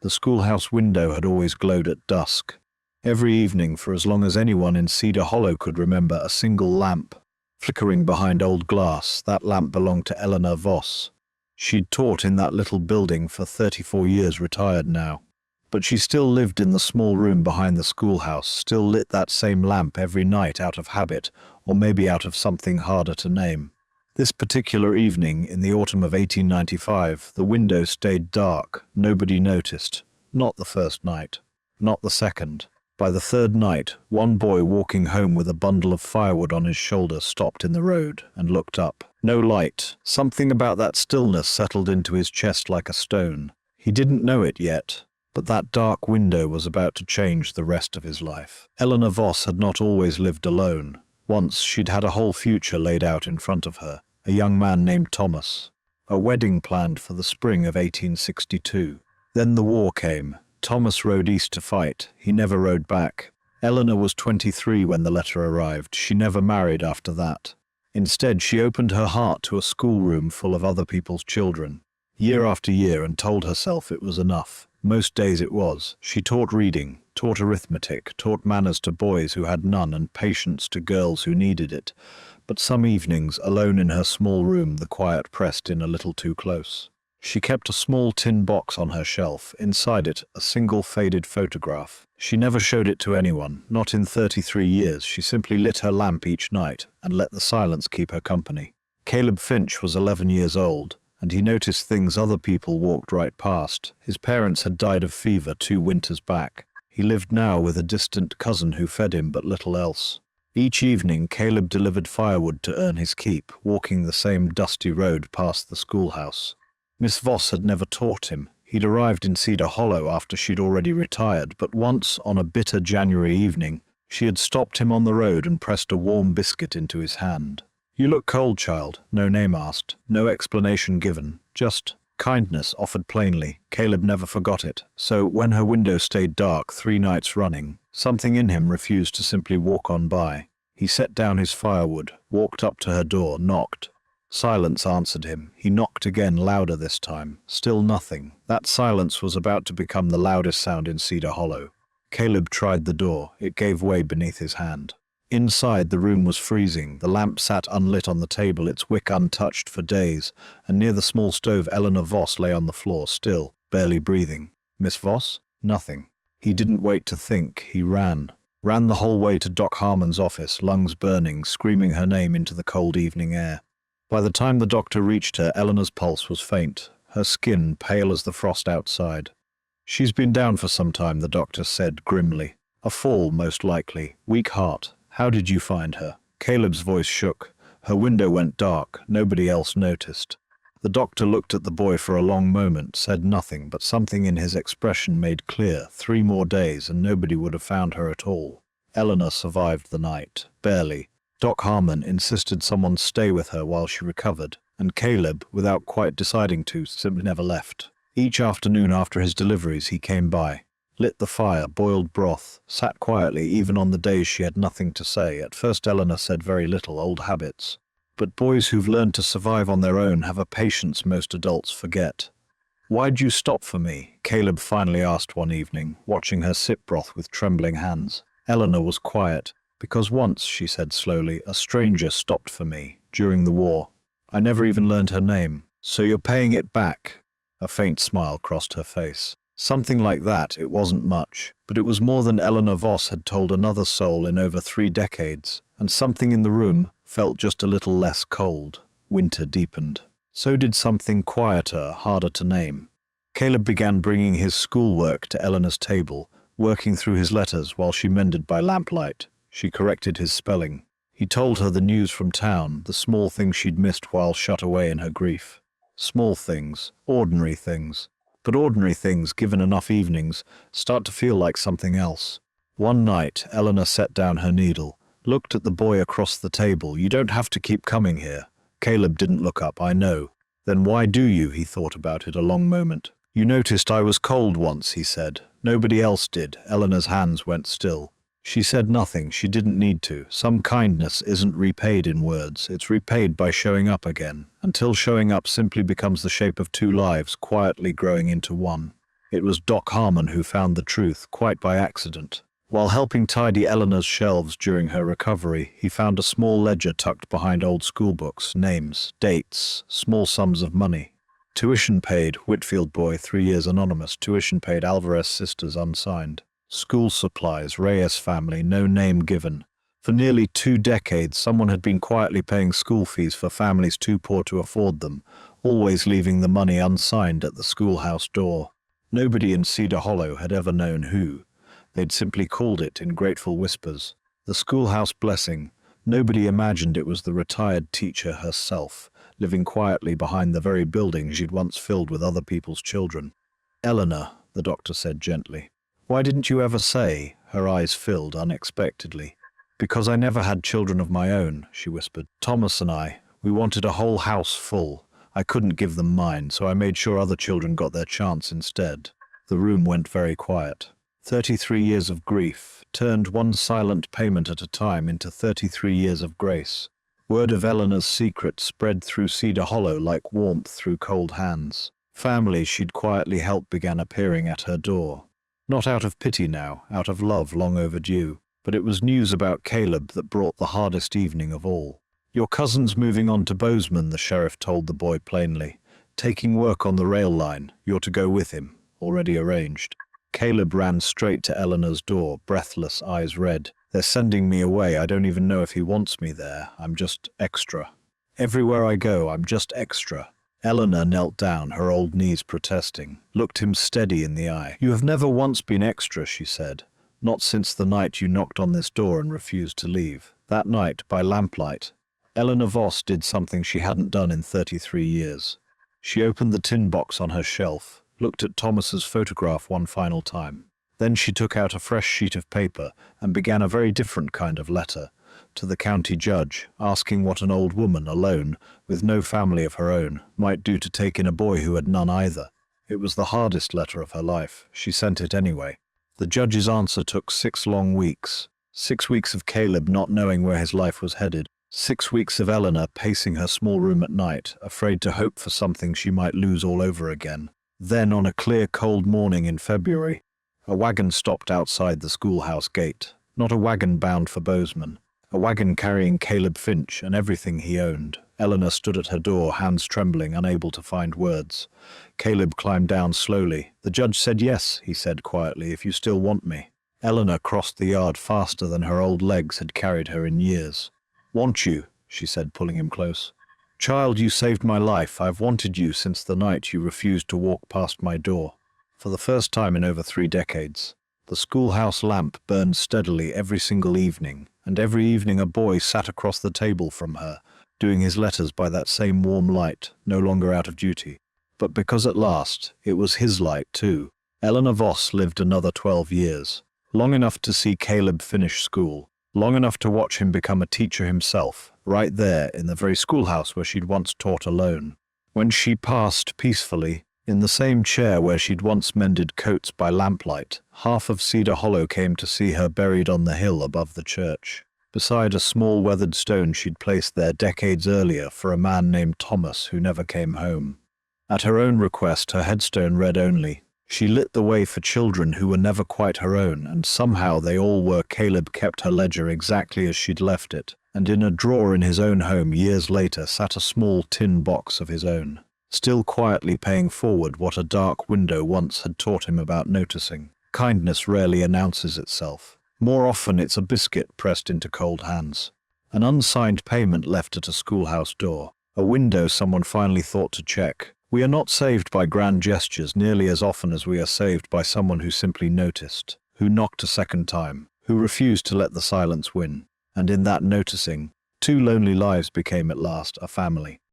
The schoolhouse window had always glowed at dusk. Every evening, for as long as anyone in Cedar Hollow could remember, a single lamp flickering behind old glass. That lamp belonged to Eleanor Voss. She'd taught in that little building for 34 years, retired now. But she still lived in the small room behind the schoolhouse, still lit that same lamp every night out of habit, or maybe out of something harder to name. This particular evening, in the autumn of 1895, the window stayed dark. Nobody noticed. Not the first night. Not the second. By the third night, one boy walking home with a bundle of firewood on his shoulder stopped in the road and looked up. No light. Something about that stillness settled into his chest like a stone. He didn't know it yet, but that dark window was about to change the rest of his life. Eleanor Voss had not always lived alone. Once she'd had a whole future laid out in front of her. A young man named Thomas. A wedding planned for the spring of 1862. Then the war came. Thomas rode east to fight. He never rode back. Eleanor was 23 when the letter arrived. She never married after that. Instead, she opened her heart to a schoolroom full of other people's children. Year after year, and told herself it was enough. Most days it was. She taught reading, taught arithmetic, taught manners to boys who had none and patience to girls who needed it. But some evenings, alone in her small room, the quiet pressed in a little too close. She kept a small tin box on her shelf. Inside it, a single faded photograph. She never showed it to anyone, not in 33 years. She simply lit her lamp each night and let the silence keep her company. Caleb Finch was 11 years old, and he noticed things other people walked right past. His parents had died of fever 2 winters back. He lived now with a distant cousin who fed him but little else. Each evening, Caleb delivered firewood to earn his keep, walking the same dusty road past the schoolhouse. Miss Voss had never taught him. He'd arrived in Cedar Hollow after she'd already retired, but once, on a bitter January evening, she had stopped him on the road and pressed a warm biscuit into his hand. "You look cold, child." No name asked, no explanation given, just kindness offered plainly. Caleb never forgot it. So, when her window stayed dark 3 nights running, something in him refused to simply walk on by. He set down his firewood, walked up to her door, knocked. Silence answered him. He knocked again, louder this time. Still nothing. That silence was about to become the loudest sound in Cedar Hollow. Caleb tried the door. It gave way beneath his hand. Inside, the room was freezing. The lamp sat unlit on the table, its wick untouched for days, and near the small stove Eleanor Voss lay on the floor, still, barely breathing. Miss Voss? Nothing. He didn't wait to think. He ran. Ran the whole way to Doc Harmon's office, lungs burning, screaming her name into the cold evening air. By the time the doctor reached her, Eleanor's pulse was faint, her skin pale as the frost outside. "She's been down for some time," the doctor said grimly. "A fall, most likely. Weak heart. How did you find her?" Caleb's voice shook. Her window went dark. Nobody else noticed. The doctor looked at the boy for a long moment, said nothing, but something in his expression made clear. 3 more days, and nobody would have found her at all. Eleanor survived the night. Barely. Doc Harmon insisted someone stay with her while she recovered, and Caleb, without quite deciding to, simply never left. Each afternoon after his deliveries he came by, lit the fire, boiled broth, sat quietly even on the days she had nothing to say. At first Eleanor said very little, old habits. But boys who've learned to survive on their own have a patience most adults forget. "Why'd you stop for me?" Caleb finally asked one evening, watching her sip broth with trembling hands. Eleanor was quiet. "Because once," she said slowly, "a stranger stopped for me, during the war. I never even learned her name. So you're paying it back?" A faint smile crossed her face. Something like that. It wasn't much, but it was more than Eleanor Voss had told another soul in over 3 decades, and something in the room felt just a little less cold. Winter deepened. So did something quieter, harder to name. Caleb began bringing his schoolwork to Eleanor's table, working through his letters while she mended by lamplight. She corrected his spelling. He told her the news from town, the small things she'd missed while shut away in her grief. Small things, ordinary things. But ordinary things, given enough evenings, start to feel like something else. One night, Eleanor set down her needle, looked at the boy across the table. "You don't have to keep coming here." Caleb didn't look up. "I know." "Then why do you?" He thought about it a long moment. "You noticed I was cold once," he said. "Nobody else did." Eleanor's hands went still. She said nothing. She didn't need to. Some kindness isn't repaid in words. It's repaid by showing up again, until showing up simply becomes the shape of 2 lives quietly growing into one. It was Doc Harmon who found the truth, quite by accident. While helping tidy Eleanor's shelves during her recovery, he found a small ledger tucked behind old schoolbooks, names, dates, small sums of money. Tuition paid, Whitfield boy, 3 years anonymous. Tuition paid, Alvarez sisters, unsigned. School supplies, Reyes family, no name given. For nearly 2 decades, someone had been quietly paying school fees for families too poor to afford them, always leaving the money unsigned at the schoolhouse door. Nobody in Cedar Hollow had ever known who. They'd simply called it in grateful whispers. The schoolhouse blessing. Nobody imagined it was the retired teacher herself, living quietly behind the very building she'd once filled with other people's children. "Eleanor," the doctor said gently. "Why didn't you ever say?" Her eyes filled unexpectedly. "Because I never had children of my own," she whispered. "Thomas and I, we wanted a whole house full. I couldn't give them mine, so I made sure other children got their chance instead." The room went very quiet. 33 years of grief turned one silent payment at a time into 33 years of grace. Word of Eleanor's secret spread through Cedar Hollow like warmth through cold hands. Families she'd quietly helped began appearing at her door. Not out of pity now, out of love long overdue. But it was news about Caleb that brought the hardest evening of all. "Your cousin's moving on to Bozeman," the sheriff told the boy plainly. "Taking work on the rail line. You're to go with him. Already arranged." Caleb ran straight to Eleanor's door, breathless, eyes red. "They're sending me away. I don't even know if he wants me there. I'm just extra. Everywhere I go, I'm just extra." Eleanor knelt down, her old knees protesting, looked him steady in the eye. "You have never once been extra," she said. "Not since the night you knocked on this door and refused to leave. That night, by lamplight." Eleanor Voss did something she hadn't done in 33 years. She opened the tin box on her shelf, looked at Thomas's photograph one final time. Then she took out a fresh sheet of paper and began a very different kind of letter to the county judge, asking what an old woman, alone, with no family of her own, might do to take in a boy who had none either. It was the hardest letter of her life. She sent it anyway. The judge's answer took 6 long weeks. 6 weeks of Caleb not knowing where his life was headed. 6 weeks of Eleanor pacing her small room at night, afraid to hope for something she might lose all over again. Then, on a clear, cold morning in February, a wagon stopped outside the schoolhouse gate. Not a wagon bound for Bozeman. A wagon carrying Caleb Finch and everything he owned. Eleanor stood at her door, hands trembling, unable to find words. Caleb climbed down slowly. "The judge said yes," he said quietly, "if you still want me." Eleanor crossed the yard faster than her old legs had carried her in years. "Want you," she said, pulling him close. "Child, you saved my life. I've wanted you since the night you refused to walk past my door." For the first time in over 3 decades, the schoolhouse lamp burned steadily every single evening, and every evening a boy sat across the table from her, doing his letters by that same warm light, no longer out of duty. But because at last it was his light too, Eleanor Voss lived another 12 years, long enough to see Caleb finish school, long enough to watch him become a teacher himself, right there in the very schoolhouse where she'd once taught alone. When she passed peacefully, in the same chair where she'd once mended coats by lamplight, half of Cedar Hollow came to see her buried on the hill above the church, beside a small weathered stone she'd placed there decades earlier for a man named Thomas who never came home. At her own request, her headstone read only, "She lit the way for children who were never quite her own, and somehow they all were." Caleb kept her ledger exactly as she'd left it, and in a drawer in his own home years later sat a small tin box of his own, still quietly paying forward what a dark window once had taught him about noticing. Kindness rarely announces itself. More often it's a biscuit pressed into cold hands. An unsigned payment left at a schoolhouse door. A window someone finally thought to check. We are not saved by grand gestures nearly as often as we are saved by someone who simply noticed, who knocked a second time, who refused to let the silence win. And in that noticing, 2 lonely lives became at last a family.